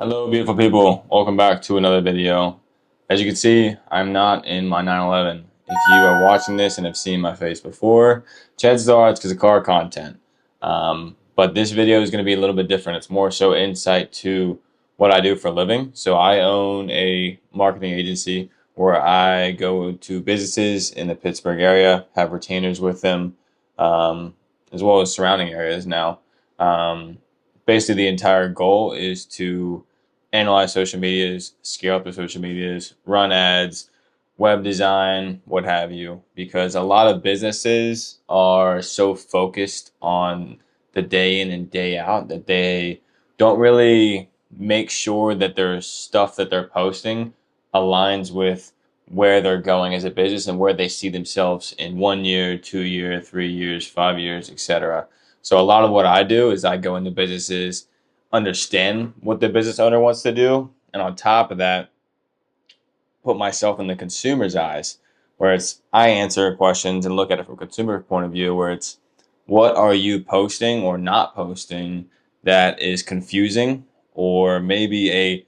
Hello, beautiful people. Welcome back to another video. As you can see, I'm not in my 911. If you are watching this and have seen my face before, chances are it's because of car content. But this video is going to be a little bit different. It's more so insight to what I do for a living. So I own a marketing agency where I go to businesses in the Pittsburgh area, have retainers with them, as well as surrounding areas now. Basically, the entire goal is to analyze social medias, scale up the social medias, run ads, web design, what have you, because a lot of businesses are so focused on the day in and day out that they don't really make sure that their stuff that they're posting aligns with where they're going as a business and where they see themselves in 1 year, 2 year, 3 years, 5 years, etc. So a lot of what I do is I go into businesses, understand what the business owner wants to do, and on top of that, put myself in the consumer's eyes, where it's I answer questions and look at it from a consumer point of view, where it's what are you posting or not posting that is confusing or maybe a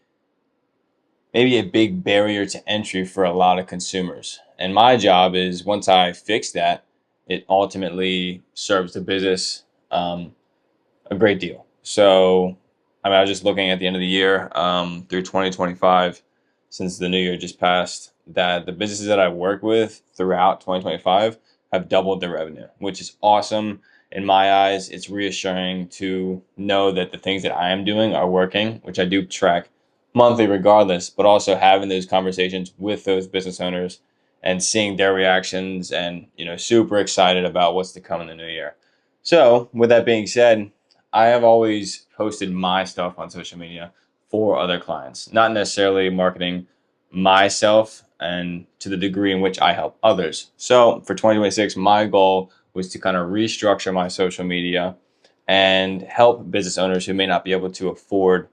big barrier to entry for a lot of consumers. And my job is once I fix that, it ultimately serves the business a great deal. So, I was just looking at the end of the year through 2025, since the new year just passed, that the businesses that I work with throughout 2025 have doubled their revenue, which is awesome. In my eyes, it's reassuring to know that the things that I am doing are working, which I do track monthly regardless, but also having those conversations with those business owners and seeing their reactions and, super excited about what's to come in the new year. So, with that being said, I have always posted my stuff on social media for other clients, not necessarily marketing myself and to the degree in which I help others. So for 2026, my goal was to kind of restructure my social media and help business owners who may not be able to afford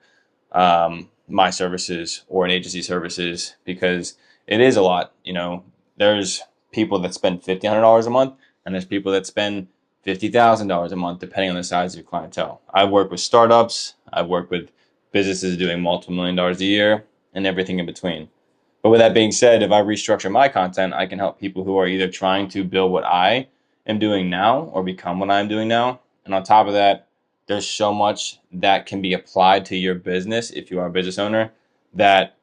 my services or an agency services, because it is a lot. There's people that spend $1,500 a month, and there's people that spend $50,000 a month, depending on the size of your clientele. I've worked with startups, I've worked with businesses doing multiple $1 million a year, and everything in between. But with that being said, if I restructure my content, I can help people who are either trying to build what I am doing now or become what I'm doing now. And on top of that, there's so much that can be applied to your business if you are a business owner that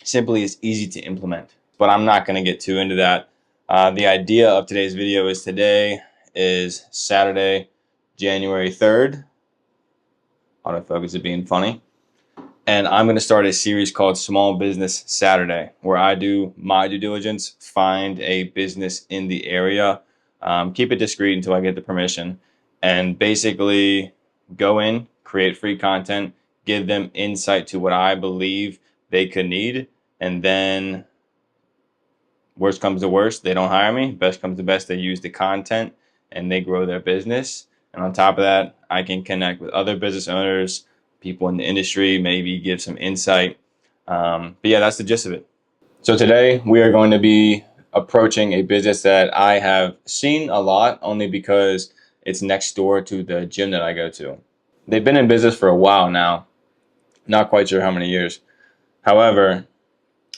simply is easy to implement. But I'm not going to get too into that. The idea of today's video is today is Saturday, January 3rd. Autofocus is being funny. And I'm going to start a series called Small Business Saturday, where I do my due diligence, find a business in the area, keep it discreet until I get the permission, and basically go in, create free content, give them insight to what I believe they could need, and then worst comes to worst, they don't hire me. Best comes to best, they use the content and they grow their business. And on top of that, I can connect with other business owners, people in the industry, maybe give some insight. But yeah, that's the gist of it. So today we are going to be approaching a business that I have seen a lot only because it's next door to the gym that I go to. They've been in business for a while now, not quite sure how many years. However,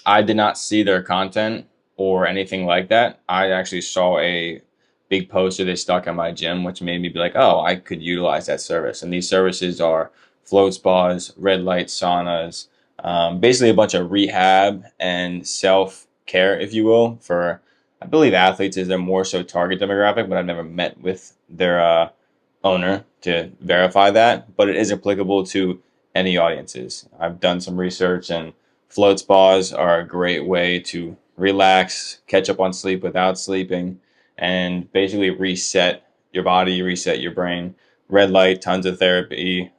I did not see their content or anything like that. I actually saw a big poster they stuck at my gym, which made me be like, oh, I could utilize that service. And these services are float spas, red light saunas, basically a bunch of rehab and self-care, if you will, for, I believe, athletes is their more so target demographic, but I've never met with their owner to verify that. But it is applicable to any audiences. I've done some research, and float spas are a great way to relax, catch up on sleep without sleeping, and basically reset your body, reset your brain. Red light, tons of therapy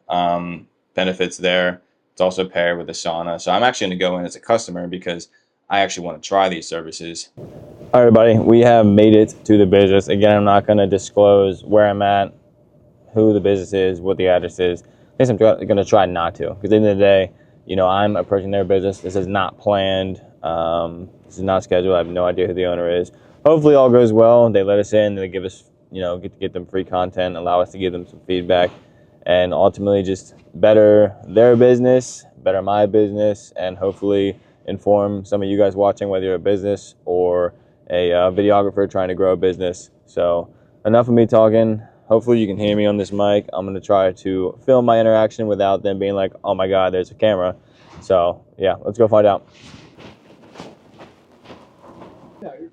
benefits there. It's also paired with a sauna. So I'm actually going to go in as a customer because I actually want to try these services. All right, everybody, we have made it to the business. Again, I'm not going to disclose where I'm at, who the business is, what the address is. I guess I'm going to try not to, because at the end of the day, I'm approaching their business. This is not planned. This is not scheduled. I have no idea who the owner is. Hopefully all goes well. They let us in. They give us, get them free content, allow us to give them some feedback, and ultimately just better their business, better my business, and hopefully inform some of you guys watching, whether you're a business or a videographer trying to grow a business. So enough of me talking. Hopefully you can hear me on this mic. I'm going to try to film my interaction without them being like, oh my God, there's a camera. So yeah, let's go find out.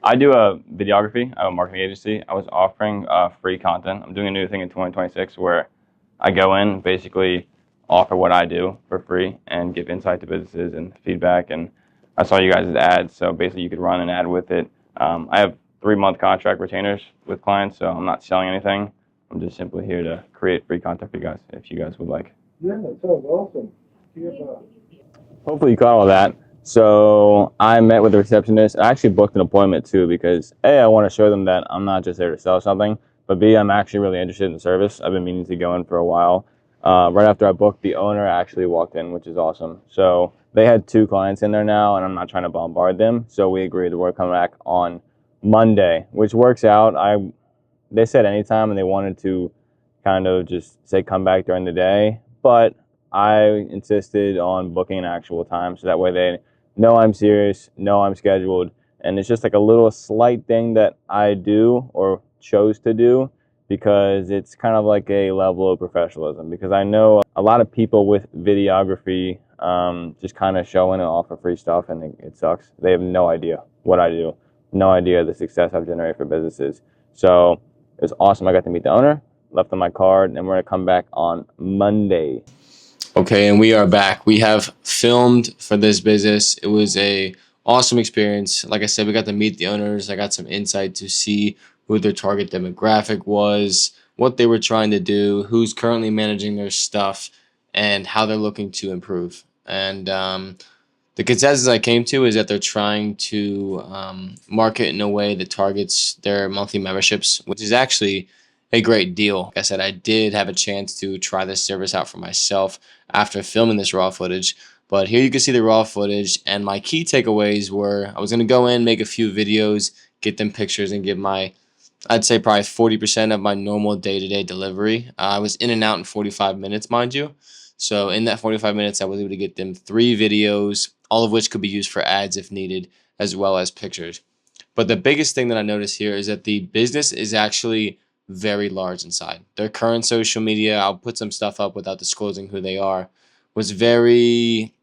I do a videography. I have a marketing agency. I was offering free content. I'm doing a new thing in 2026 where I go in, basically offer what I do for free and give insight to businesses and feedback. And I saw you guys' ads, so basically you could run an ad with it. I have 3-month contract retainers with clients, so I'm not selling anything. I'm just simply here to create free content for you guys if you guys would like. Yeah, that sounds awesome. Hopefully you caught all that. So I met with the receptionist. I actually booked an appointment too because A, I want to show them that I'm not just there to sell something, but B, I'm actually really interested in the service. I've been meaning to go in for a while. Right after I booked, the owner actually walked in, which is awesome. So they had 2 clients in there now, and I'm not trying to bombard them. So we agreed that we're coming back on Monday, which works out. They said anytime, and they wanted to kind of just say come back during the day, but I insisted on booking an actual time so that way they know I'm serious, know I'm scheduled, and it's just like a little slight thing that I do or chose to do because it's kind of like a level of professionalism, because I know a lot of people with videography just kind of show in and offer free stuff, and it sucks. They have no idea what I do, no idea the success I've generated for businesses. So it was awesome. I got to meet the owner, left them my card, and we're going to come back on Monday. Okay, and we are back. We have filmed for this business. It was a awesome experience. Like I said, we got to meet the owners. I got some insight to see who their target demographic was, what they were trying to do, who's currently managing their stuff, and how they're looking to improve. And the consensus I came to is that they're trying to market in a way that targets their monthly memberships, which is actually a great deal. Like I said, I did have a chance to try this service out for myself after filming this raw footage. But here you can see the raw footage, and my key takeaways were I was going to go in, make a few videos, get them pictures, and give my, I'd say probably 40% of my normal day-to-day delivery. I was in and out in 45 minutes, mind you. So in that 45 minutes, I was able to get them 3 videos, all of which could be used for ads if needed, as well as pictures. But the biggest thing that I noticed here is that the business is actually very large inside. Their current social media, I'll put some stuff up without disclosing who they are, was very,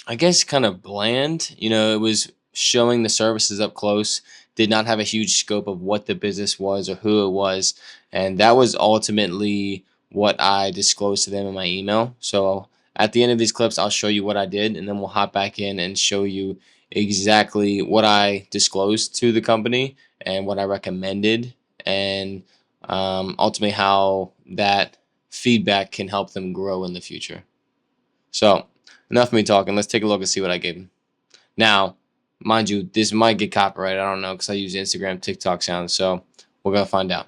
I guess, kind of bland. You know, it was showing the services up close, did not have a huge scope of what the business was or who it was. And that was ultimately what I disclosed to them in my email. So at the end of these clips, I'll show you what I did, and then we'll hop back in and show you exactly what I disclosed to the company and what I recommended, and ultimately how that feedback can help them grow in the future. So enough of me talking. Let's take a look and see what I gave them. Now, mind you, this might get copyrighted. I don't know because I use Instagram, TikTok sounds. So we're going to find out.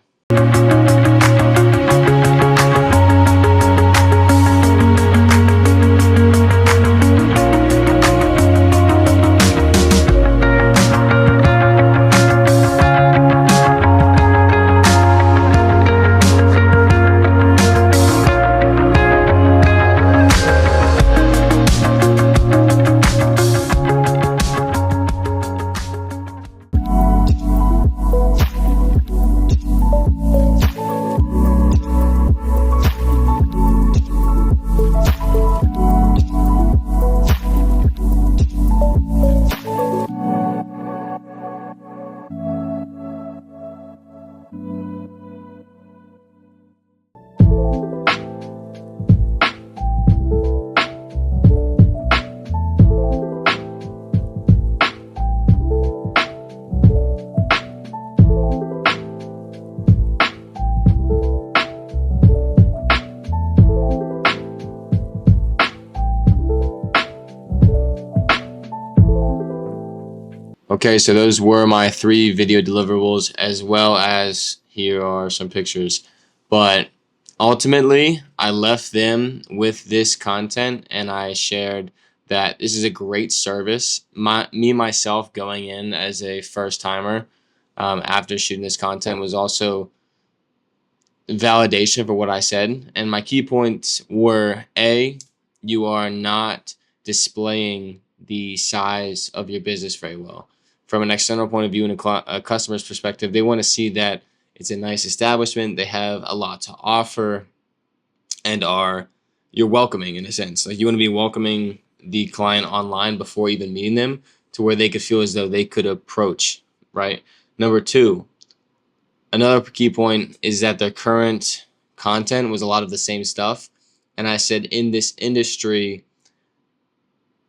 Okay, so those were my 3 video deliverables, as well as here are some pictures. But ultimately, I left them with this content, and I shared that this is a great service. Myself going in as a first timer after shooting this content was also validation for what I said. And my key points were A, you are not displaying the size of your business very well. From an external point of view and a customer's perspective, they want to see that it's a nice establishment, they have a lot to offer, and you're welcoming in a sense. Like you want to be welcoming the client online before even meeting them to where they could feel as though they could approach, right? Number two, another key point is that their current content was a lot of the same stuff. And I said, in this industry,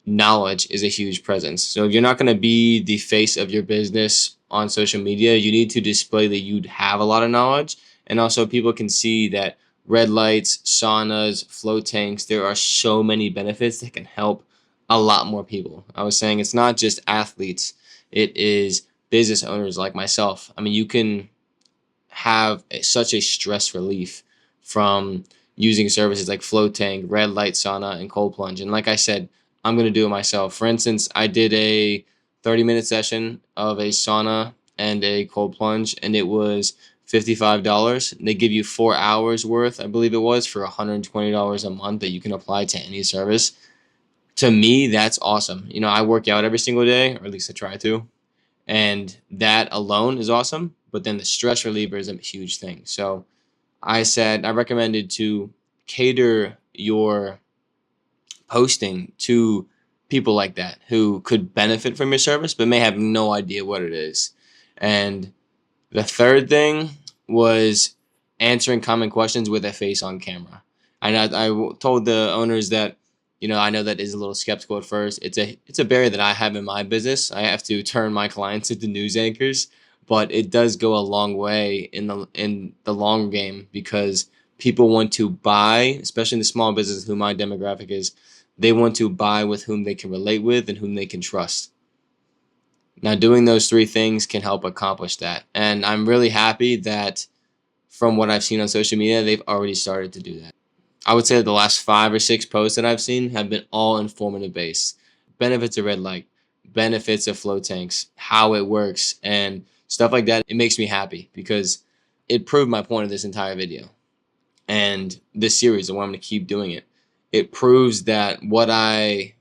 knowledge is a huge presence. So if you're not going to be the face of your business on social media, you need to display that you have a lot of knowledge. And also, people can see that red lights, saunas, float tanks, there are so many benefits that can help a lot more people. I was saying it's not just athletes, it is business owners like myself. I mean, you can have such a stress relief from using services like float tank, red light sauna, and cold plunge. And like I said, I'm going to do it myself. For instance, I did a 30-minute session of a sauna and a cold plunge, and it was $55. They give you 4 hours worth, I believe it was, for $120 a month that you can apply to any service. To me, that's awesome. You know, I work out every single day, or at least I try to, and that alone is awesome. But then the stress reliever is a huge thing. So I recommended to cater your posting to people like that who could benefit from your service but may have no idea what it is. And the third thing was answering common questions with a face on camera. And I told the owners that, you know, I know that is a little skeptical at first. It's a barrier that I have in my business. I have to turn my clients into news anchors, but it does go a long way in the long game because people want to buy, especially in the small business who my demographic is, they want to buy with whom they can relate with and whom they can trust. Now, doing those three things can help accomplish that. And I'm really happy that from what I've seen on social media, they've already started to do that. I would say that the last 5 or 6 posts that I've seen have been all informative based. Benefits of red light, benefits of float tanks, how it works, and stuff like that. It makes me happy because it proved my point of this entire video. And this series, and why I'm going to keep doing it, it proves that what I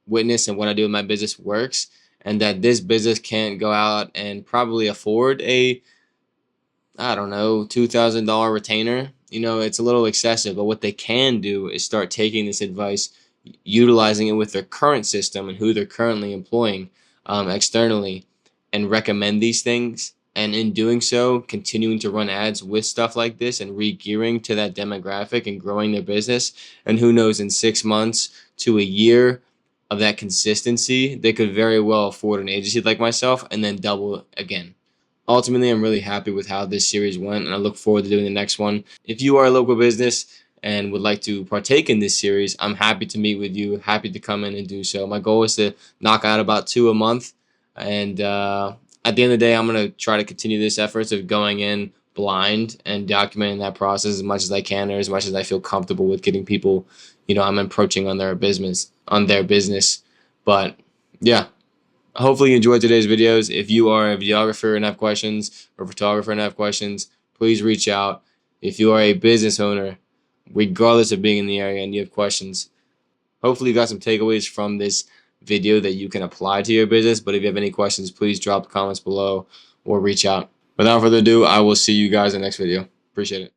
witness and what I do in my business works, and that this business can't go out and probably afford a, I don't know, $2,000 retainer. You know, it's a little excessive, but what they can do is start taking this advice, utilizing it with their current system and who they're currently employing externally, and recommend these things. And in doing so, continuing to run ads with stuff like this and re-gearing to that demographic and growing their business. And who knows, in 6 months to a year of that consistency, they could very well afford an agency like myself and then double again. Ultimately, I'm really happy with how this series went, and I look forward to doing the next one. If you are a local business and would like to partake in this series, I'm happy to meet with you, happy to come in and do so. My goal is to knock out about 2 a month, and at the end of the day, I'm going to try to continue this efforts of going in blind and documenting that process as much as I can, or as much as I feel comfortable with getting people, you know, I'm approaching on their business. But yeah, hopefully you enjoyed today's videos. If you are a videographer and have questions, or photographer and have questions, please reach out. If you are a business owner, regardless of being in the area, and you have questions, hopefully you got some takeaways from this video that you can apply to your business. But if you have any questions, please drop comments below or reach out. Without further ado, I will see you guys in the next video. Appreciate it.